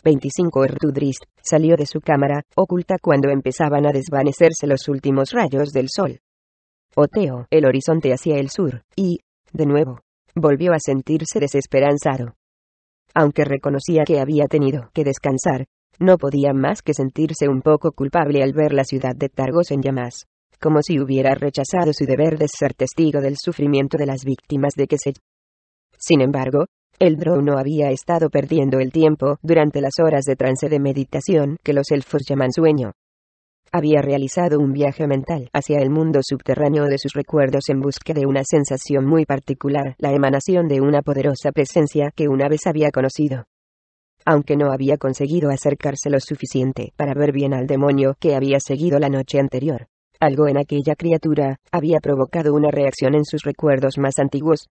25 Ertudrist salió de su cámara, oculta cuando empezaban a desvanecerse los últimos rayos del sol. Oteó el horizonte hacia el sur, y, de nuevo, volvió a sentirse desesperanzado. Aunque reconocía que había tenido que descansar, no podía más que sentirse un poco culpable al ver la ciudad de Targos en llamas, como si hubiera rechazado su deber de ser testigo del sufrimiento de las víctimas de Kesed. Sin embargo, el Drow no había estado perdiendo el tiempo durante las horas de trance de meditación que los elfos llaman sueño. Había realizado un viaje mental hacia el mundo subterráneo de sus recuerdos en busca de una sensación muy particular, la emanación de una poderosa presencia que una vez había conocido. Aunque no había conseguido acercarse lo suficiente para ver bien al demonio que había seguido la noche anterior, algo en aquella criatura había provocado una reacción en sus recuerdos más antiguos.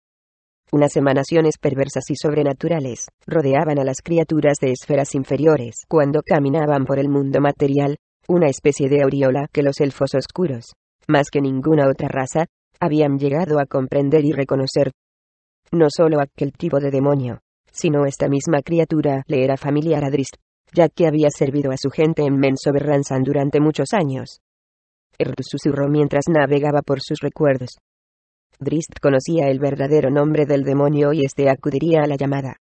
Unas emanaciones perversas y sobrenaturales rodeaban a las criaturas de esferas inferiores cuando caminaban por el mundo material, una especie de aureola que los elfos oscuros, más que ninguna otra raza, habían llegado a comprender y reconocer. No solo aquel tipo de demonio, sino esta misma criatura le era familiar a Drist, ya que había servido a su gente en Menzoberranzan durante muchos años. Ertu susurró mientras navegaba por sus recuerdos. Drist conocía el verdadero nombre del demonio y este acudiría a la llamada.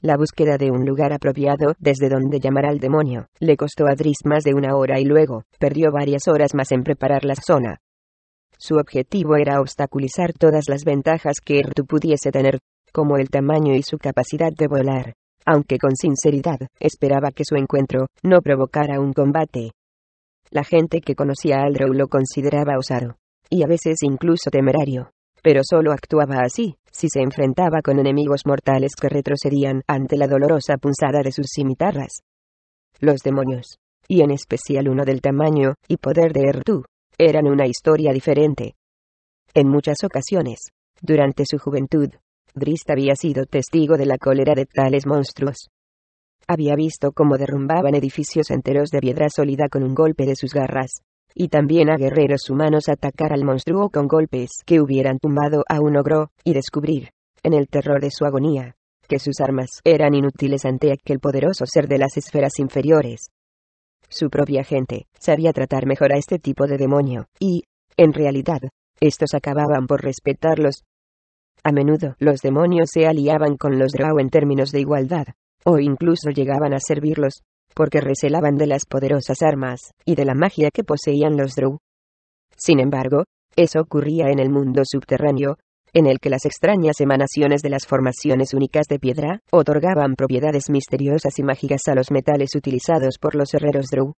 La búsqueda de un lugar apropiado desde donde llamar al demonio le costó a Drist más de una hora y luego perdió varias horas más en preparar la zona. Su objetivo era obstaculizar todas las ventajas que Ertu pudiese tener, como el tamaño y su capacidad de volar, aunque con sinceridad esperaba que su encuentro no provocara un combate. La gente que conocía a Aldrow lo consideraba osado, y a veces incluso temerario, pero solo actuaba así si se enfrentaba con enemigos mortales que retrocedían ante la dolorosa punzada de sus cimitarras. Los demonios, y en especial uno del tamaño y poder de Ertu, eran una historia diferente. En muchas ocasiones, durante su juventud, Drist había sido testigo de la cólera de tales monstruos. Había visto cómo derrumbaban edificios enteros de piedra sólida con un golpe de sus garras, y también a guerreros humanos atacar al monstruo con golpes que hubieran tumbado a un ogro, y descubrir, en el terror de su agonía, que sus armas eran inútiles ante aquel poderoso ser de las esferas inferiores. Su propia gente sabía tratar mejor a este tipo de demonio, y, en realidad, estos acababan por respetarlos. A menudo los demonios se aliaban con los Drow en términos de igualdad, o incluso llegaban a servirlos, porque recelaban de las poderosas armas y de la magia que poseían los Drow. Sin embargo, eso ocurría en el mundo subterráneo, en el que las extrañas emanaciones de las formaciones únicas de piedra otorgaban propiedades misteriosas y mágicas a los metales utilizados por los herreros Drow.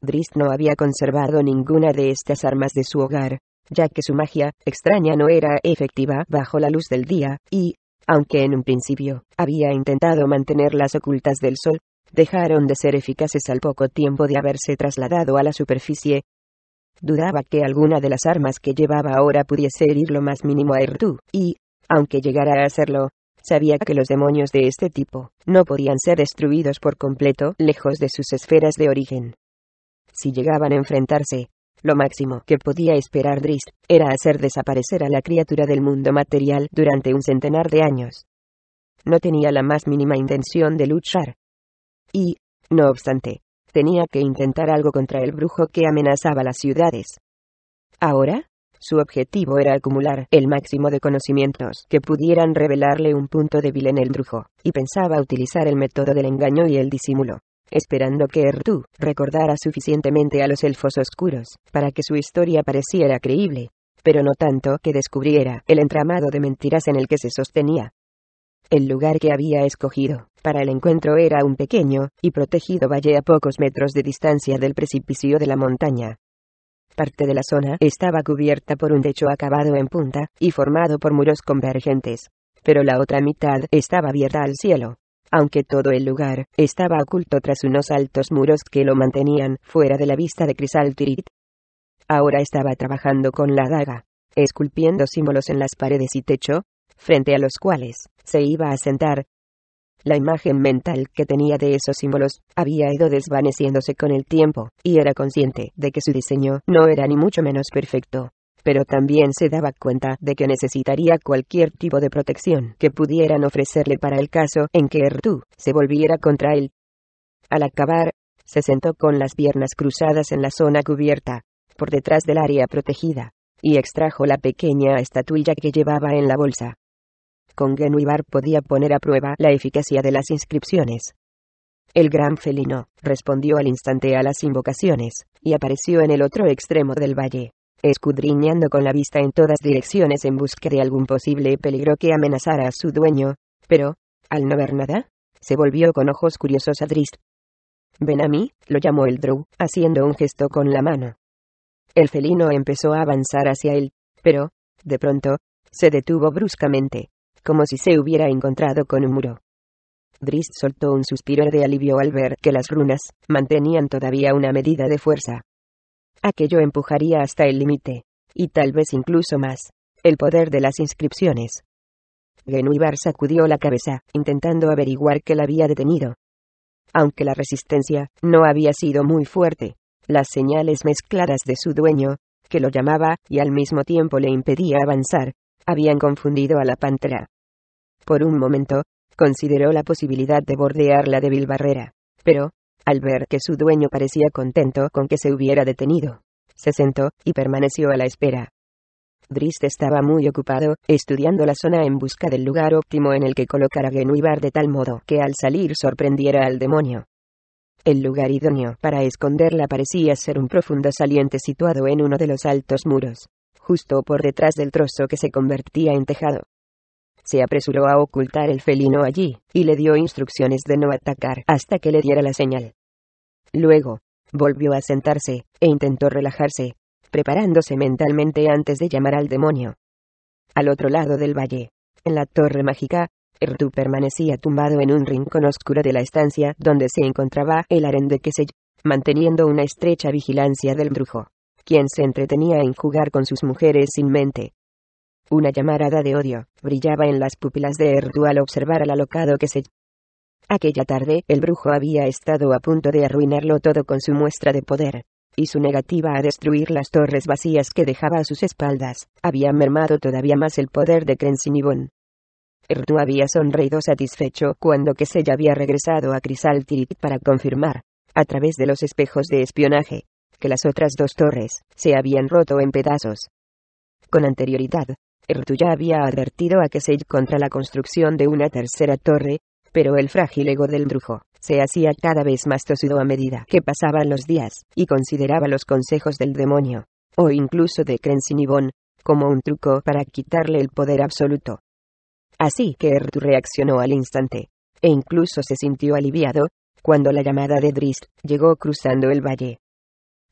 Drist no había conservado ninguna de estas armas de su hogar, ya que su magia extraña no era efectiva bajo la luz del día, y, aunque en un principio había intentado mantenerlas ocultas del sol, dejaron de ser eficaces al poco tiempo de haberse trasladado a la superficie. Dudaba que alguna de las armas que llevaba ahora pudiese herir lo más mínimo a Ertu, y, aunque llegara a hacerlo, sabía que los demonios de este tipo no podían ser destruidos por completo lejos de sus esferas de origen. Si llegaban a enfrentarse, lo máximo que podía esperar Drist era hacer desaparecer a la criatura del mundo material durante un centenar de años. No tenía la más mínima intención de luchar. Y, no obstante, tenía que intentar algo contra el brujo que amenazaba las ciudades. Ahora, su objetivo era acumular el máximo de conocimientos que pudieran revelarle un punto débil en el brujo, y pensaba utilizar el método del engaño y el disimulo, esperando que Ertu recordara suficientemente a los elfos oscuros para que su historia pareciera creíble, pero no tanto que descubriera el entramado de mentiras en el que se sostenía. El lugar que había escogido para el encuentro era un pequeño y protegido valle a pocos metros de distancia del precipicio de la montaña. Parte de la zona estaba cubierta por un techo acabado en punta y formado por muros convergentes, pero la otra mitad estaba abierta al cielo, aunque todo el lugar estaba oculto tras unos altos muros que lo mantenían fuera de la vista de Crisal Tirith. Ahora estaba trabajando con la daga, esculpiendo símbolos en las paredes y techo, frente a los cuales se iba a sentar. La imagen mental que tenía de esos símbolos había ido desvaneciéndose con el tiempo, y era consciente de que su diseño no era ni mucho menos perfecto, pero también se daba cuenta de que necesitaría cualquier tipo de protección que pudieran ofrecerle para el caso en que Ertu se volviera contra él. Al acabar, se sentó con las piernas cruzadas en la zona cubierta, por detrás del área protegida, y extrajo la pequeña estatuilla que llevaba en la bolsa. Con Genuibar podía poner a prueba la eficacia de las inscripciones. El gran felino respondió al instante a las invocaciones, y apareció en el otro extremo del valle, escudriñando con la vista en todas direcciones en busca de algún posible peligro que amenazara a su dueño, pero, al no ver nada, se volvió con ojos curiosos a Drist. «Ven a mí», lo llamó el Drow, haciendo un gesto con la mano. El felino empezó a avanzar hacia él, pero, de pronto, se detuvo bruscamente, como si se hubiera encontrado con un muro. Drist soltó un suspiro de alivio al ver que las runas mantenían todavía una medida de fuerza. Aquello empujaría hasta el límite, y tal vez incluso más, el poder de las inscripciones. Genuibar sacudió la cabeza, intentando averiguar qué la había detenido. Aunque la resistencia no había sido muy fuerte, las señales mezcladas de su dueño, que lo llamaba y al mismo tiempo le impedía avanzar, habían confundido a la pantera. Por un momento, consideró la posibilidad de bordear la débil barrera, pero, al ver que su dueño parecía contento con que se hubiera detenido, se sentó y permaneció a la espera. Drist estaba muy ocupado, estudiando la zona en busca del lugar óptimo en el que colocar a Genuibar de tal modo que al salir sorprendiera al demonio. El lugar idóneo para esconderla parecía ser un profundo saliente situado en uno de los altos muros, justo por detrás del trozo que se convertía en tejado. Se apresuró a ocultar el felino allí, y le dio instrucciones de no atacar hasta que le diera la señal. Luego, volvió a sentarse, e intentó relajarse, preparándose mentalmente antes de llamar al demonio. Al otro lado del valle, en la torre mágica, Errtu permanecía tumbado en un rincón oscuro de la estancia donde se encontraba el harén de Kesey, manteniendo una estrecha vigilancia del brujo, quien se entretenía en jugar con sus mujeres sin mente. Una llamarada de odio brillaba en las pupilas de Errtu al observar al alocado Kesey. Aquella tarde el brujo había estado a punto de arruinarlo todo con su muestra de poder, y su negativa a destruir las torres vacías que dejaba a sus espaldas había mermado todavía más el poder de Crensinibon. Errtu había sonreído satisfecho cuando Kesey había regresado a Crisal Tirith para confirmar, a través de los espejos de espionaje, que las otras dos torres se habían roto en pedazos. Con anterioridad, Errtu ya había advertido a Kesey contra la construcción de una tercera torre, pero el frágil ego del brujo se hacía cada vez más tosudo a medida que pasaban los días, y consideraba los consejos del demonio, o incluso de Crensinibon, como un truco para quitarle el poder absoluto. Así que Errtu reaccionó al instante, e incluso se sintió aliviado cuando la llamada de Drist llegó cruzando el valle.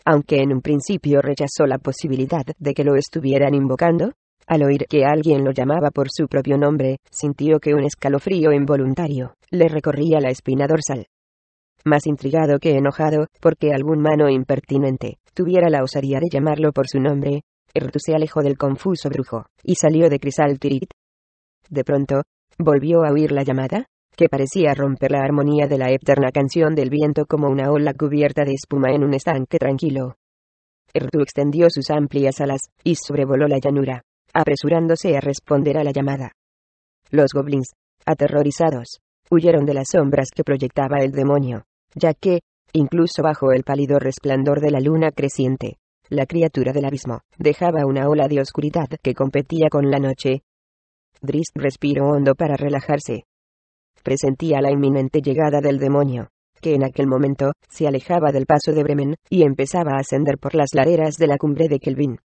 Aunque en un principio rechazó la posibilidad de que lo estuvieran invocando, al oír que alguien lo llamaba por su propio nombre, sintió que un escalofrío involuntario le recorría la espina dorsal. Más intrigado que enojado, porque algún mano impertinente tuviera la osadía de llamarlo por su nombre, Errtu se alejó del confuso brujo, y salió de Crisal Tirith. De pronto, volvió a oír la llamada, que parecía romper la armonía de la eterna canción del viento como una ola cubierta de espuma en un estanque tranquilo. Errtu extendió sus amplias alas, y sobrevoló la llanura, apresurándose a responder a la llamada. Los goblins, aterrorizados, huyeron de las sombras que proyectaba el demonio, ya que, incluso bajo el pálido resplandor de la luna creciente, la criatura del abismo dejaba una ola de oscuridad que competía con la noche. Drist respiró hondo para relajarse. Presentía la inminente llegada del demonio, que en aquel momento se alejaba del paso de Bremen y empezaba a ascender por las laderas de la cumbre de Kelvin.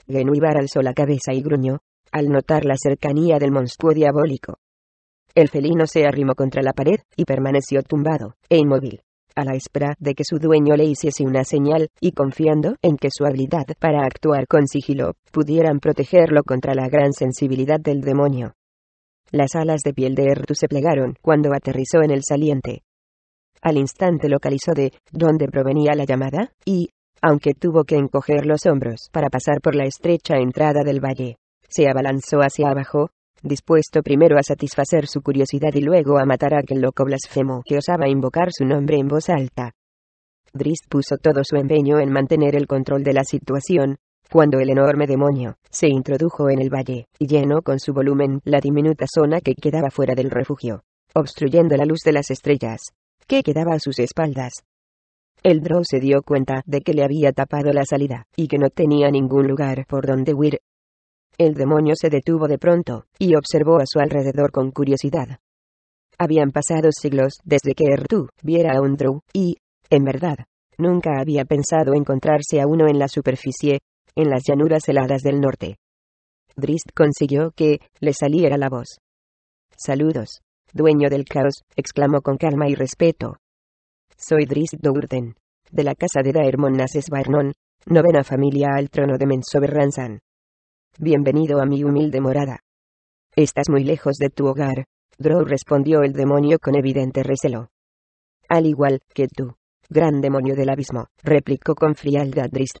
Genuibar alzó la cabeza y gruñó, al notar la cercanía del monstruo diabólico. El felino se arrimó contra la pared, y permaneció tumbado, e inmóvil, a la espera de que su dueño le hiciese una señal, y confiando en que su habilidad para actuar con sigilo pudieran protegerlo contra la gran sensibilidad del demonio. Las alas de piel de Errtu se plegaron cuando aterrizó en el saliente. Al instante localizó de dónde provenía la llamada, y, aunque tuvo que encoger los hombros para pasar por la estrecha entrada del valle, se abalanzó hacia abajo, dispuesto primero a satisfacer su curiosidad y luego a matar a aquel loco blasfemo que osaba invocar su nombre en voz alta. Drist puso todo su empeño en mantener el control de la situación, cuando el enorme demonio se introdujo en el valle, y llenó con su volumen la diminuta zona que quedaba fuera del refugio, obstruyendo la luz de las estrellas, que quedaba a sus espaldas. El Drow se dio cuenta de que le había tapado la salida, y que no tenía ningún lugar por donde huir. El demonio se detuvo de pronto, y observó a su alrededor con curiosidad. Habían pasado siglos desde que Errtu viera a un Drow, y, en verdad, nunca había pensado encontrarse a uno en la superficie, en las llanuras heladas del norte. Drizzt consiguió que le saliera la voz. «Saludos, dueño del caos», exclamó con calma y respeto. «Soy Drizzt Do'Urden, de la casa de Daemon Nases Barnon, novena familia al trono de Menzoberranzan. Bienvenido a mi humilde morada». «Estás muy lejos de tu hogar», Drow, respondió el demonio con evidente recelo. «Al igual que tú, gran demonio del abismo», replicó con frialdad Drizzt.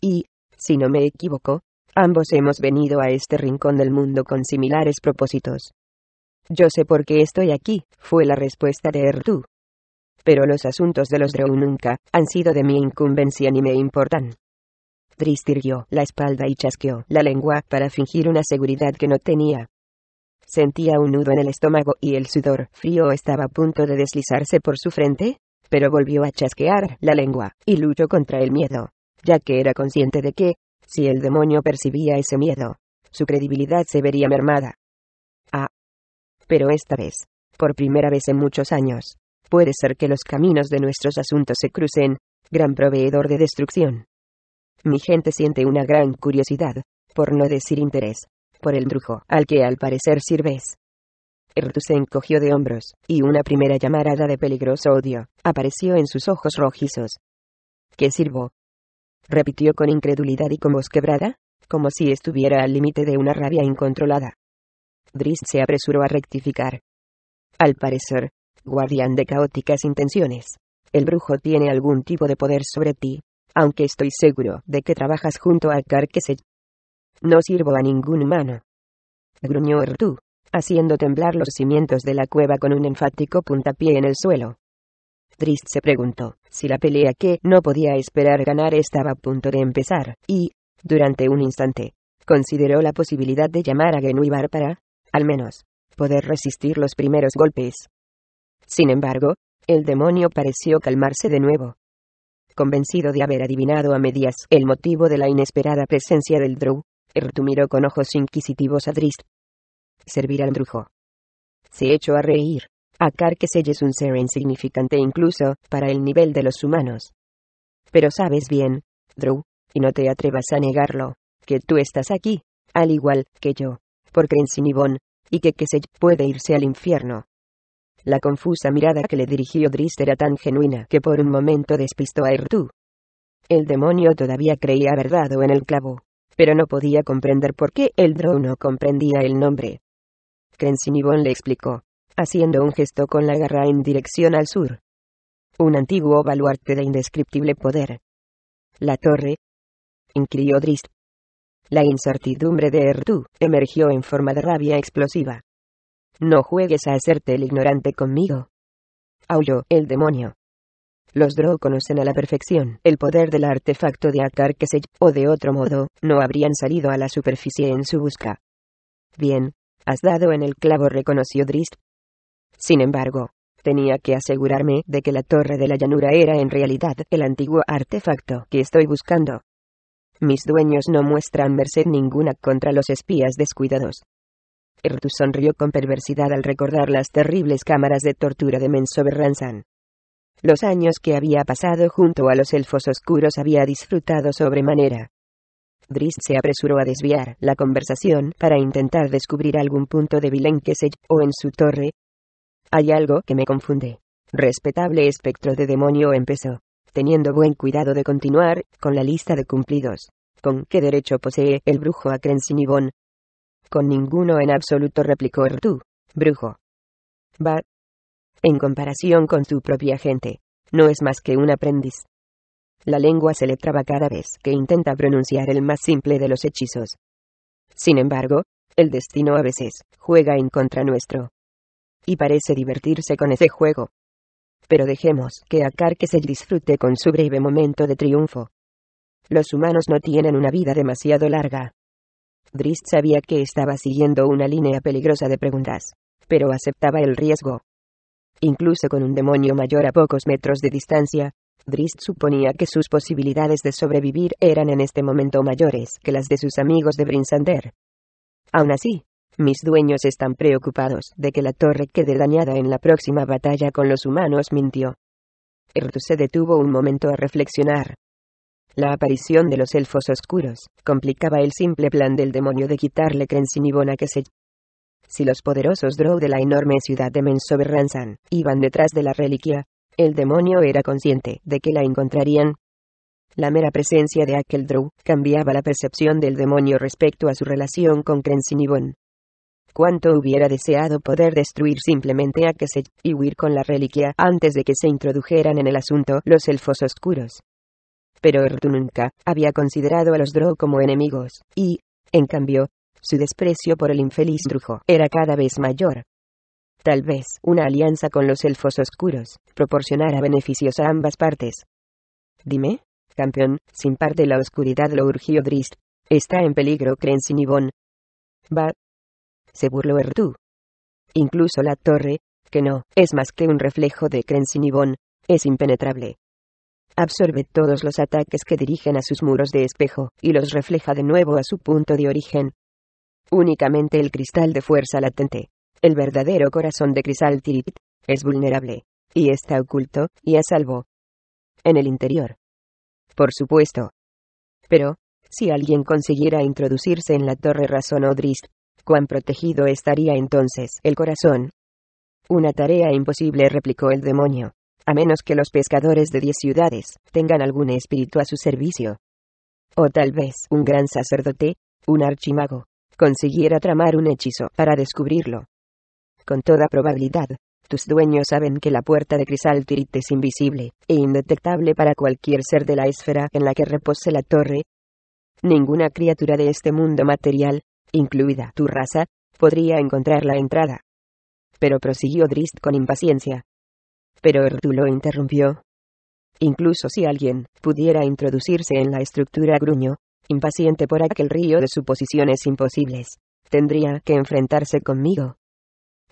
«Y, si no me equivoco, ambos hemos venido a este rincón del mundo con similares propósitos». «Yo sé por qué estoy aquí», fue la respuesta de Errtu. «Pero los asuntos de los Drow nunca han sido de mi incumbencia ni me importan». Drizzt irguió la espalda y chasqueó la lengua para fingir una seguridad que no tenía. Sentía un nudo en el estómago y el sudor frío estaba a punto de deslizarse por su frente, pero volvió a chasquear la lengua, y luchó contra el miedo, ya que era consciente de que, si el demonio percibía ese miedo, su credibilidad se vería mermada. Pero esta vez, por primera vez en muchos años, puede ser que los caminos de nuestros asuntos se crucen, gran proveedor de destrucción. Mi gente siente una gran curiosidad, por no decir interés, por el brujo al que al parecer sirves. Errtu se encogió de hombros, y una primera llamarada de peligroso odio apareció en sus ojos rojizos. ¿Qué sirvo?, repitió con incredulidad y con voz quebrada, como si estuviera al límite de una rabia incontrolada. Drizzt se apresuró a rectificar. Al parecer, guardián de caóticas intenciones, el brujo tiene algún tipo de poder sobre ti, aunque estoy seguro de que trabajas junto a Carquesej. No sirvo a ningún humano, gruñó Errtu, haciendo temblar los cimientos de la cueva con un enfático puntapié en el suelo. Drizzt se preguntó si la pelea que no podía esperar ganar estaba a punto de empezar, y, durante un instante, consideró la posibilidad de llamar a Genuibar para, al menos, poder resistir los primeros golpes. Sin embargo, el demonio pareció calmarse de nuevo. Convencido de haber adivinado a medias el motivo de la inesperada presencia del Drow, Errtu miró con ojos inquisitivos a Drizzt. «Servir al brujo». Se echó a reír. A Carquesej es un ser insignificante incluso para el nivel de los humanos. Pero sabes bien, Drow, y no te atrevas a negarlo, que tú estás aquí, al igual que yo, por Crensinibon, y que Quesej puede irse al infierno. La confusa mirada que le dirigió Drizzt era tan genuina que por un momento despistó a Errtu. El demonio todavía creía haber dado en el clavo, pero no podía comprender por qué el Drow no comprendía el nombre. Crensinibon le explicó, haciendo un gesto con la garra en dirección al sur. Un antiguo baluarte de indescriptible poder. ¿La torre?, inquirió Drizzt. La incertidumbre de Errtu emergió en forma de rabia explosiva. «No juegues a hacerte el ignorante conmigo», aulló el demonio. Los Drow conocen a la perfección el poder del artefacto de Carquesej, o de otro modo, no habrían salido a la superficie en su busca. «Bien, has dado en el clavo», reconoció Drizzt. Sin embargo, tenía que asegurarme de que la torre de la llanura era en realidad el antiguo artefacto que estoy buscando. Mis dueños no muestran merced ninguna contra los espías descuidados. Errtu sonrió con perversidad al recordar las terribles cámaras de tortura de Menzoberranzan. Los años que había pasado junto a los elfos oscuros había disfrutado sobremanera. Drizzt se apresuró a desviar la conversación para intentar descubrir algún punto débil en Quesej o en su torre. «Hay algo que me confunde. Respetable espectro de demonio», empezó, teniendo buen cuidado de continuar con la lista de cumplidos. «¿Con qué derecho posee el brujo a Crensinibon?» «Con ninguno en absoluto», replicó Errtu. «Brujo. Va. En comparación con su propia gente, no es más que un aprendiz. La lengua se le traba cada vez que intenta pronunciar el más simple de los hechizos. Sin embargo, el destino a veces juega en contra nuestro. Y parece divertirse con ese juego. Pero dejemos que a Carquesej disfrute con su breve momento de triunfo. Los humanos no tienen una vida demasiado larga». Drizzt sabía que estaba siguiendo una línea peligrosa de preguntas, pero aceptaba el riesgo. Incluso con un demonio mayor a pocos metros de distancia, Drizzt suponía que sus posibilidades de sobrevivir eran en este momento mayores que las de sus amigos de Brinsander. Aún así, mis dueños están preocupados de que la torre quede dañada en la próxima batalla con los humanos, mintió. Errtu se detuvo un momento a reflexionar. La aparición de los elfos oscuros complicaba el simple plan del demonio de quitarle Crensinibon a Kesey. Si los poderosos Drow de la enorme ciudad de Menzoberranzan iban detrás de la reliquia, el demonio era consciente de que la encontrarían. La mera presencia de aquel Drow cambiaba la percepción del demonio respecto a su relación con Crensinibon. Cuánto hubiera deseado poder destruir simplemente a Kesey y huir con la reliquia antes de que se introdujeran en el asunto los elfos oscuros. Pero Errtu nunca había considerado a los Drow como enemigos, y, en cambio, su desprecio por el infeliz Drujo era cada vez mayor. Tal vez una alianza con los elfos oscuros proporcionara beneficios a ambas partes. Dime, campeón, sin par de la oscuridad, lo urgió Drizzt. Está en peligro Crensinibon. Va. Se burló Errtu. Incluso la torre, que no es más que un reflejo de Crensinibon, es impenetrable. Absorbe todos los ataques que dirigen a sus muros de espejo, y los refleja de nuevo a su punto de origen. Únicamente el cristal de fuerza latente, el verdadero corazón de Crisal Tirith, es vulnerable, y está oculto, y a salvo. En el interior. Por supuesto. Pero, si alguien consiguiera introducirse en la torre, razonó Drizzt, ¿cuán protegido estaría entonces el corazón? Una tarea imposible, replicó el demonio, a menos que los pescadores de 10 ciudades tengan algún espíritu a su servicio. O tal vez un gran sacerdote, un archimago, consiguiera tramar un hechizo para descubrirlo. Con toda probabilidad, tus dueños saben que la puerta de Crisal Tirith es invisible e indetectable para cualquier ser de la esfera en la que repose la torre. Ninguna criatura de este mundo material, incluida tu raza, podría encontrar la entrada. Pero prosiguió Drizzt con impaciencia. Pero Errtu lo interrumpió. Incluso si alguien pudiera introducirse en la estructura, gruñó, impaciente por aquel río de suposiciones imposibles, tendría que enfrentarse conmigo.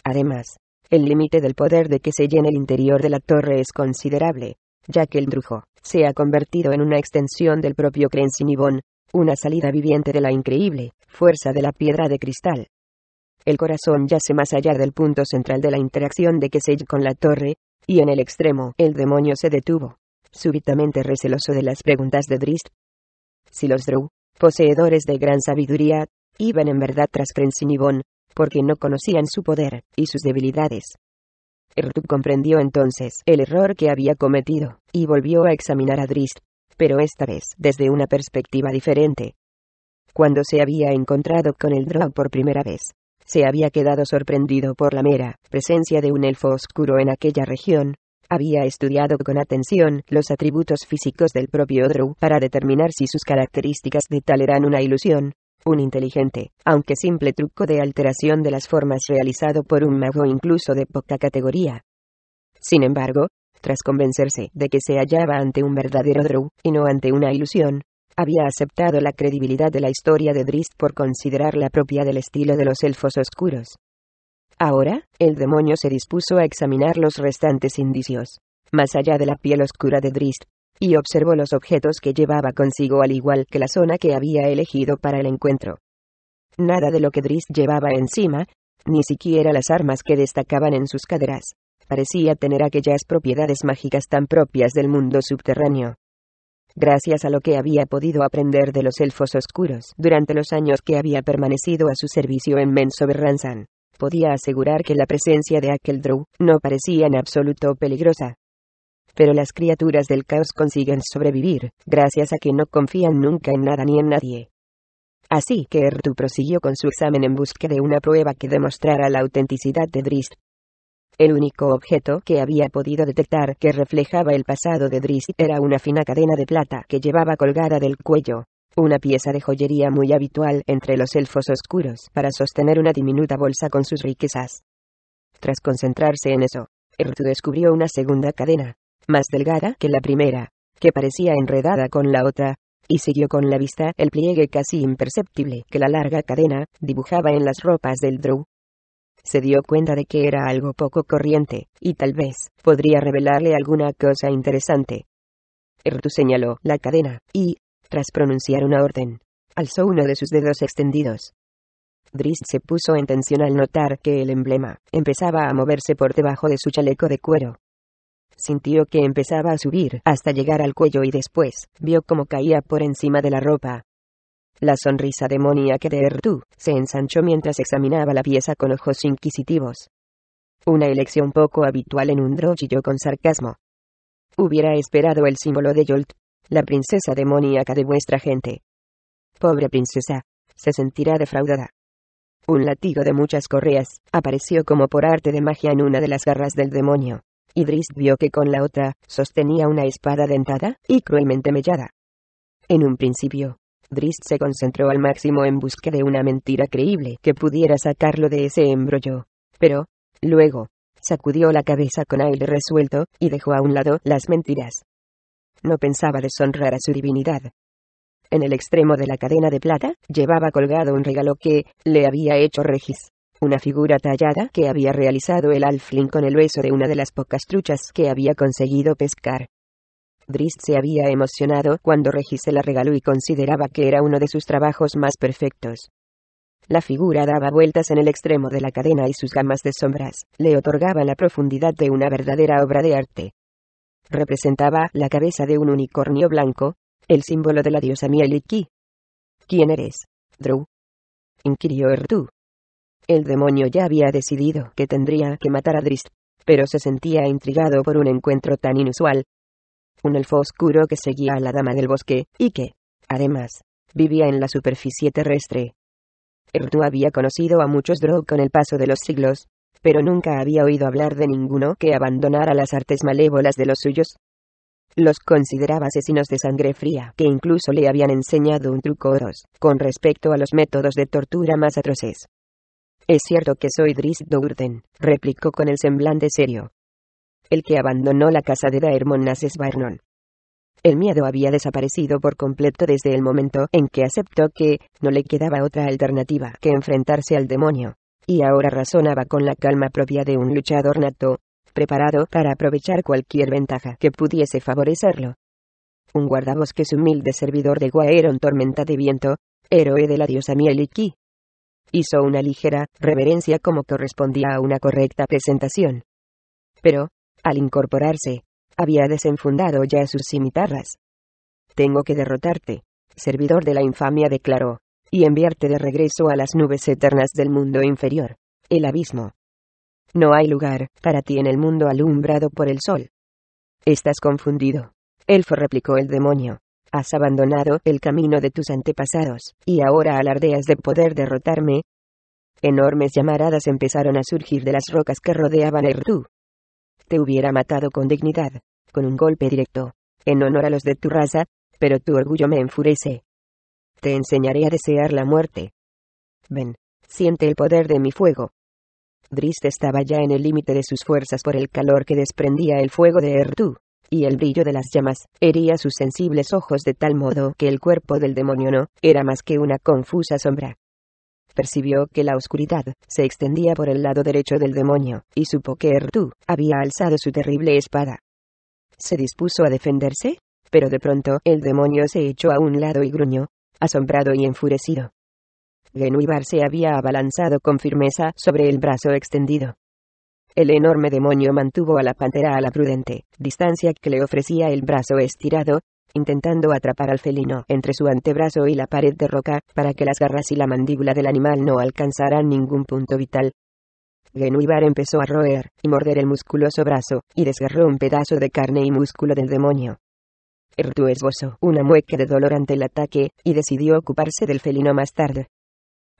Además, el límite del poder de Kesey en el interior de la torre es considerable, ya que el Drujo se ha convertido en una extensión del propio Crensinibon, una salida viviente de la increíble fuerza de la piedra de cristal. El corazón yace más allá del punto central de la interacción de Kesey con la torre, y en el extremo el demonio se detuvo, súbitamente receloso de las preguntas de Drizzt. Si los Drow, poseedores de gran sabiduría, iban en verdad tras Crensinibon, porque no conocían su poder y sus debilidades. Errtu comprendió entonces el error que había cometido, y volvió a examinar a Drizzt, pero esta vez desde una perspectiva diferente. Cuando se había encontrado con el Drow por primera vez, se había quedado sorprendido por la mera presencia de un elfo oscuro en aquella región. Había estudiado con atención los atributos físicos del propio Drow para determinar si sus características de tal eran una ilusión, un inteligente, aunque simple truco de alteración de las formas realizado por un mago incluso de poca categoría. Sin embargo, tras convencerse de que se hallaba ante un verdadero Drow, y no ante una ilusión, había aceptado la credibilidad de la historia de Drizzt por considerarla propia del estilo de los elfos oscuros. Ahora, el demonio se dispuso a examinar los restantes indicios, más allá de la piel oscura de Drizzt, y observó los objetos que llevaba consigo, al igual que la zona que había elegido para el encuentro. Nada de lo que Drizzt llevaba encima, ni siquiera las armas que destacaban en sus caderas, parecía tener aquellas propiedades mágicas tan propias del mundo subterráneo. Gracias a lo que había podido aprender de los elfos oscuros durante los años que había permanecido a su servicio en Menzoberranzan, podía asegurar que la presencia de aquel Drow no parecía en absoluto peligrosa. Pero las criaturas del caos consiguen sobrevivir, gracias a que no confían nunca en nada ni en nadie. Así que Errtu prosiguió con su examen en busca de una prueba que demostrara la autenticidad de Drizzt. El único objeto que había podido detectar que reflejaba el pasado de Drizzt era una fina cadena de plata que llevaba colgada del cuello, una pieza de joyería muy habitual entre los elfos oscuros para sostener una diminuta bolsa con sus riquezas. Tras concentrarse en eso, Errtu descubrió una segunda cadena, más delgada que la primera, que parecía enredada con la otra, y siguió con la vista el pliegue casi imperceptible que la larga cadena dibujaba en las ropas del Drow. se dio cuenta de que era algo poco corriente, y tal vez podría revelarle alguna cosa interesante. Errtu señaló la cadena, y, tras pronunciar una orden, alzó uno de sus dedos extendidos. Drizzt se puso en tensión al notar que el emblema empezaba a moverse por debajo de su chaleco de cuero. Sintió que empezaba a subir hasta llegar al cuello y después vio cómo caía por encima de la ropa. La sonrisa demoníaca de Errtu se ensanchó mientras examinaba la pieza con ojos inquisitivos. Una elección poco habitual en un drow, chilló con sarcasmo. Hubiera esperado el símbolo de Yolt, la princesa demoníaca de vuestra gente. Pobre princesa, se sentirá defraudada. Un látigo de muchas correas apareció como por arte de magia en una de las garras del demonio. Y Drizzt vio que con la otra sostenía una espada dentada y cruelmente mellada. En un principio, Drizzt se concentró al máximo en busca de una mentira creíble que pudiera sacarlo de ese embrollo. Pero, luego, sacudió la cabeza con aire resuelto y dejó a un lado las mentiras. No pensaba deshonrar a su divinidad. En el extremo de la cadena de plata, llevaba colgado un regalo que le había hecho Regis. Una figura tallada que había realizado el halfling con el hueso de una de las pocas truchas que había conseguido pescar. Drizzt se había emocionado cuando Regis se la regaló y consideraba que era uno de sus trabajos más perfectos. La figura daba vueltas en el extremo de la cadena y sus gamas de sombras le otorgaban la profundidad de una verdadera obra de arte. Representaba la cabeza de un unicornio blanco, el símbolo de la diosa Mieliki. ¿Quién eres, drow?, inquirió Errtu. El demonio ya había decidido que tendría que matar a Drizzt, pero se sentía intrigado por un encuentro tan inusual. Un elfo oscuro que seguía a la dama del bosque, y que, además, vivía en la superficie terrestre. Errtu había conocido a muchos drow con el paso de los siglos, pero nunca había oído hablar de ninguno que abandonara las artes malévolas de los suyos. Los consideraba asesinos de sangre fría, que incluso le habían enseñado un truco oros con respecto a los métodos de tortura más atroces. «Es cierto que soy Drizzt Do'Urden», replicó con el semblante serio. «El que abandonó la casa de Daemon Nases-Barnon». El miedo había desaparecido por completo desde el momento en que aceptó que no le quedaba otra alternativa que enfrentarse al demonio, y ahora razonaba con la calma propia de un luchador nato, preparado para aprovechar cualquier ventaja que pudiese favorecerlo. Un guardabosques humilde servidor de Gwaeron Tormenta de Viento, héroe de la diosa Mieliki. Hizo una ligera reverencia como correspondía a una correcta presentación. Pero, al incorporarse, había desenfundado ya sus cimitarras. «Tengo que derrotarte, servidor de la infamia», declaró, «y enviarte de regreso a las nubes eternas del mundo inferior, el abismo. No hay lugar para ti en el mundo alumbrado por el sol». «Estás confundido, elfo», replicó el demonio. «Has abandonado el camino de tus antepasados, y ahora alardeas de poder derrotarme». Enormes llamaradas empezaron a surgir de las rocas que rodeaban a Errtu. «Te hubiera matado con dignidad, con un golpe directo, en honor a los de tu raza, pero tu orgullo me enfurece. Te enseñaré a desear la muerte. Ven, siente el poder de mi fuego». Drizzt estaba ya en el límite de sus fuerzas por el calor que desprendía el fuego de Errtu, y el brillo de las llamas hería sus sensibles ojos de tal modo que el cuerpo del demonio no era más que una confusa sombra. Percibió que la oscuridad se extendía por el lado derecho del demonio, y supo que Errtu había alzado su terrible espada. Se dispuso a defenderse, pero de pronto el demonio se echó a un lado y gruñó, asombrado y enfurecido. Genuibar se había abalanzado con firmeza sobre el brazo extendido. El enorme demonio mantuvo a la pantera a la prudente distancia que le ofrecía el brazo estirado, intentando atrapar al felino entre su antebrazo y la pared de roca, para que las garras y la mandíbula del animal no alcanzaran ningún punto vital. Genuibar empezó a roer y morder el musculoso brazo, y desgarró un pedazo de carne y músculo del demonio. Errtu esbozó una mueca de dolor ante el ataque, y decidió ocuparse del felino más tarde.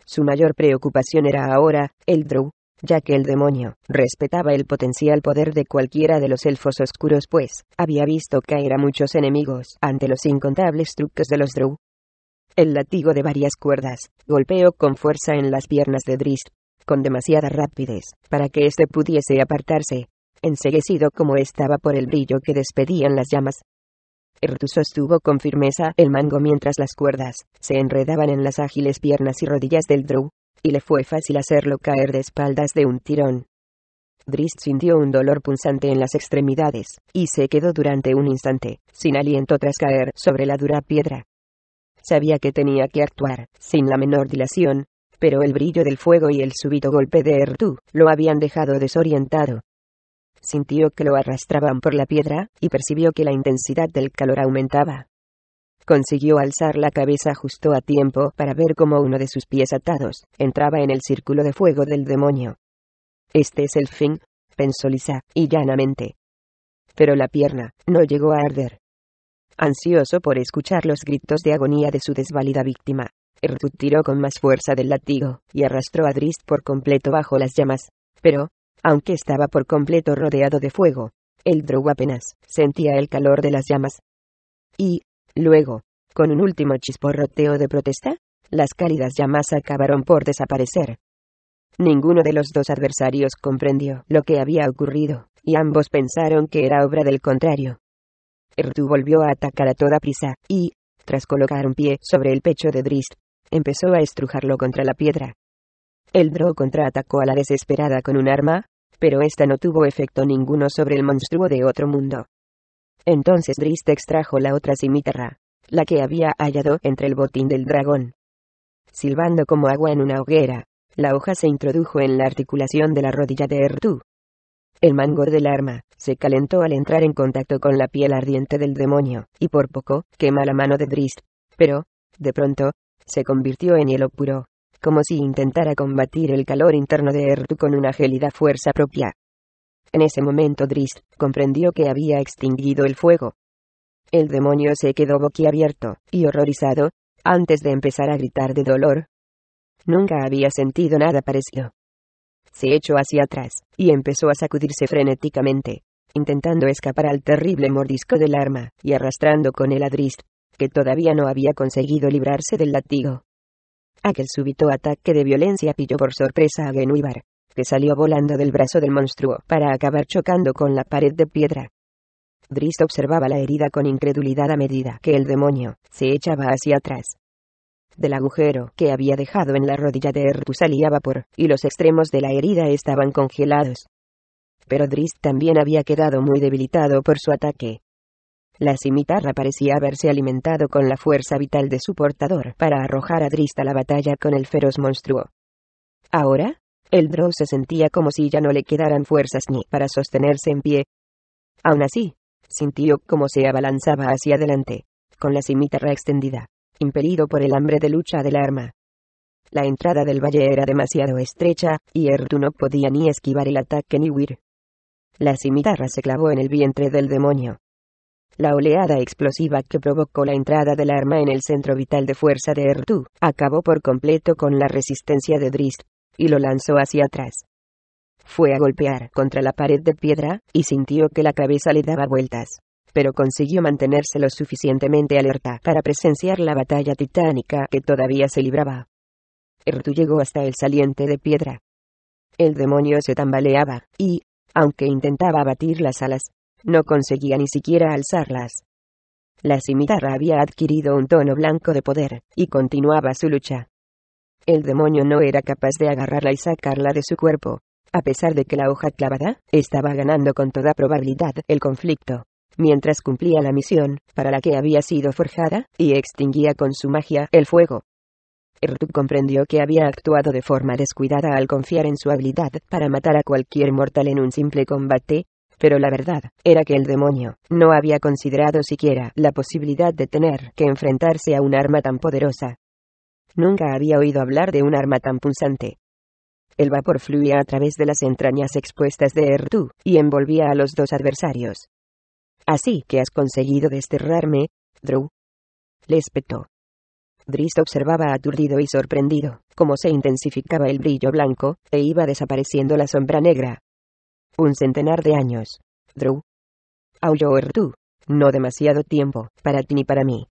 Su mayor preocupación era ahora el drow, ya que el demonio respetaba el potencial poder de cualquiera de los elfos oscuros, pues había visto caer a muchos enemigos ante los incontables trucos de los drow. El látigo de varias cuerdas golpeó con fuerza en las piernas de Drizzt, con demasiada rapidez para que éste pudiese apartarse, enceguecido como estaba por el brillo que despedían las llamas. Errtu sostuvo con firmeza el mango mientras las cuerdas se enredaban en las ágiles piernas y rodillas del drow, y le fue fácil hacerlo caer de espaldas de un tirón. Drizzt sintió un dolor punzante en las extremidades, y se quedó durante un instante, sin aliento tras caer sobre la dura piedra. Sabía que tenía que actuar, sin la menor dilación, pero el brillo del fuego y el súbito golpe de Errtu lo habían dejado desorientado. Sintió que lo arrastraban por la piedra, y percibió que la intensidad del calor aumentaba. Consiguió alzar la cabeza justo a tiempo para ver cómo uno de sus pies atados entraba en el círculo de fuego del demonio. Este es el fin, pensó lisa y llanamente. Pero la pierna no llegó a arder. Ansioso por escuchar los gritos de agonía de su desvalida víctima, Errtu tiró con más fuerza del látigo y arrastró a Drizzt por completo bajo las llamas, pero, aunque estaba por completo rodeado de fuego, el drow apenas sentía el calor de las llamas. Y, luego, con un último chisporroteo de protesta, las cálidas llamas acabaron por desaparecer. Ninguno de los dos adversarios comprendió lo que había ocurrido, y ambos pensaron que era obra del contrario. Errtu volvió a atacar a toda prisa, y, tras colocar un pie sobre el pecho de Drizzt, empezó a estrujarlo contra la piedra. El drow contraatacó a la desesperada con un arma, pero esta no tuvo efecto ninguno sobre el monstruo de otro mundo. Entonces Drizzt extrajo la otra cimitarra, la que había hallado entre el botín del dragón. Silbando como agua en una hoguera, la hoja se introdujo en la articulación de la rodilla de Errtu. El mango del arma se calentó al entrar en contacto con la piel ardiente del demonio, y por poco quema la mano de Drizzt, pero, de pronto, se convirtió en hielo puro, como si intentara combatir el calor interno de Errtu con una gélida fuerza propia. En ese momento Drizzt comprendió que había extinguido el fuego. El demonio se quedó boquiabierto y horrorizado, antes de empezar a gritar de dolor. Nunca había sentido nada parecido. Se echó hacia atrás, y empezó a sacudirse frenéticamente, intentando escapar al terrible mordisco del arma, y arrastrando con él a Drizzt, que todavía no había conseguido librarse del látigo. Aquel súbito ataque de violencia pilló por sorpresa a Genwibar, que salió volando del brazo del monstruo para acabar chocando con la pared de piedra. Drizzt observaba la herida con incredulidad a medida que el demonio se echaba hacia atrás. Del agujero que había dejado en la rodilla de Errtu salía vapor, y los extremos de la herida estaban congelados. Pero Drizzt también había quedado muy debilitado por su ataque. La cimitarra parecía haberse alimentado con la fuerza vital de su portador para arrojar a Drizzt a la batalla con el feroz monstruo. Ahora, el drow se sentía como si ya no le quedaran fuerzas ni para sostenerse en pie. Aún así, sintió cómo se abalanzaba hacia adelante, con la cimitarra extendida, impelido por el hambre de lucha del arma. La entrada del valle era demasiado estrecha, y Errtu no podía ni esquivar el ataque ni huir. La cimitarra se clavó en el vientre del demonio. La oleada explosiva que provocó la entrada del arma en el centro vital de fuerza de Errtu acabó por completo con la resistencia de Drizzt, y lo lanzó hacia atrás. Fue a golpear contra la pared de piedra, y sintió que la cabeza le daba vueltas, pero consiguió mantenerse lo suficientemente alerta para presenciar la batalla titánica que todavía se libraba. Errtu llegó hasta el saliente de piedra. El demonio se tambaleaba, y, aunque intentaba abatir las alas, no conseguía ni siquiera alzarlas. La cimitarra había adquirido un tono blanco de poder, y continuaba su lucha. El demonio no era capaz de agarrarla y sacarla de su cuerpo, a pesar de que la hoja clavada estaba ganando con toda probabilidad el conflicto, mientras cumplía la misión para la que había sido forjada, y extinguía con su magia el fuego. Errtu comprendió que había actuado de forma descuidada al confiar en su habilidad para matar a cualquier mortal en un simple combate, pero la verdad era que el demonio no había considerado siquiera la posibilidad de tener que enfrentarse a un arma tan poderosa. Nunca había oído hablar de un arma tan punzante. El vapor fluía a través de las entrañas expuestas de Errtu y envolvía a los dos adversarios. «Así que has conseguido desterrarme, drow», le espetó. Drizzt observaba aturdido y sorprendido cómo se intensificaba el brillo blanco e iba desapareciendo la sombra negra. «Un centenar de años, drow», aulló Errtu. «No demasiado tiempo para ti ni para mí».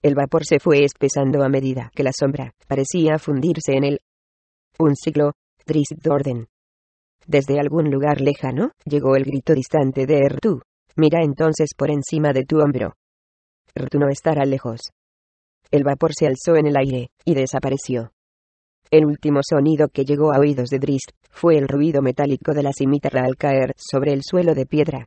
El vapor se fue espesando a medida que la sombra parecía fundirse en él. «Un siglo, Drizzt Do'Urden». Desde algún lugar lejano llegó el grito distante de Errtu. «Mira entonces por encima de tu hombro». Errtu no estará lejos. El vapor se alzó en el aire y desapareció. El último sonido que llegó a oídos de Drizzt fue el ruido metálico de la cimitarra al caer sobre el suelo de piedra.